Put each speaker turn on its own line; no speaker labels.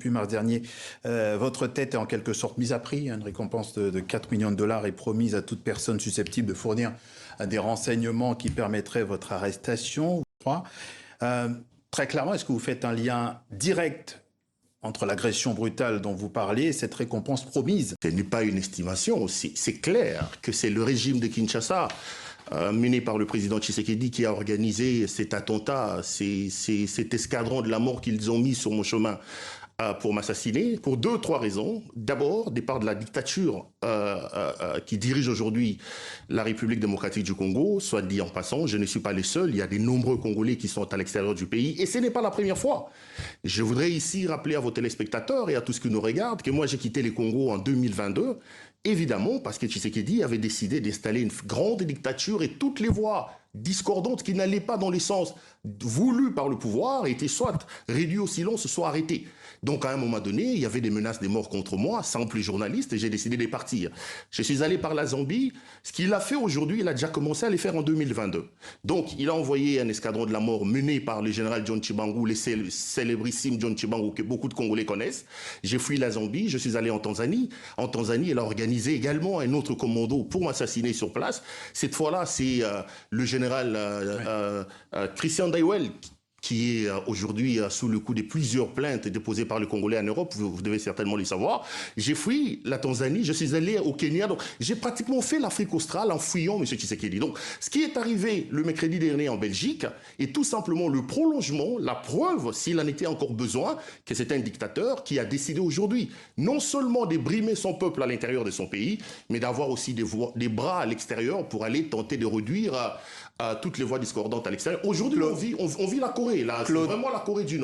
depuis mars dernier. Votre tête est en quelque sorte mise à prix. Une récompense de 4 millions de dollars est promise à toute personne susceptible de fournir des renseignements qui permettraient votre arrestation. Je crois. Très clairement, est-ce que vous faites un lien direct entre l'agression brutale dont vous parlez et cette récompense promise?
Ce n'est pas une estimation, c'est clair que c'est le régime de Kinshasa, mené par le président Tshisekedi, qui a organisé cet attentat, cet escadron de la mort qu'ils ont mis sur mon chemin pour m'assassiner, pour 2-3 raisons. D'abord, départ de la dictature qui dirige aujourd'hui la République démocratique du Congo, soit dit en passant, je ne suis pas le seul, il y a de nombreux Congolais qui sont à l'extérieur du pays, et ce n'est pas la première fois. Je voudrais ici rappeler à vos téléspectateurs et à tous ceux qui nous regardent que moi j'ai quitté les Congos en 2022, évidemment parce que Tshisekedi avait décidé d'installer une grande dictature et toutes les voix discordantes qui n'allaient pas dans le sens voulu par le pouvoir étaient soit réduites au silence, soit arrêtées. Donc à un moment donné, il y avait des menaces de mort contre moi, simple journaliste, et j'ai décidé de partir. Je suis allé par la Zambie. Ce qu'il a fait aujourd'hui, il a déjà commencé à le faire en 2022. Donc il a envoyé un escadron de la mort mené par le général John Chibangu, le célébrissime John Chibangu que beaucoup de Congolais connaissent. J'ai fui la Zambie, je suis allé en Tanzanie. En Tanzanie, il a organisé également un autre commando pour m'assassiner sur place. Cette fois-là, c'est le général Christian Daiwel, qui est aujourd'hui sous le coup de plusieurs plaintes déposées par les Congolais en Europe, vous devez certainement le savoir. J'ai fui la Tanzanie, je suis allé au Kenya, donc j'ai pratiquement fait l'Afrique australe en fuyant M. Tshisekedi. Donc ce qui est arrivé le mercredi dernier en Belgique est tout simplement le prolongement, la preuve, s'il en était encore besoin, que c'est un dictateur qui a décidé aujourd'hui non seulement de brimer son peuple à l'intérieur de son pays, mais d'avoir aussi des bras à l'extérieur pour aller tenter de réduire toutes les voix discordantes à l'extérieur. Aujourd'hui, on vit la Corée, là, c'est vraiment la Corée du Nord.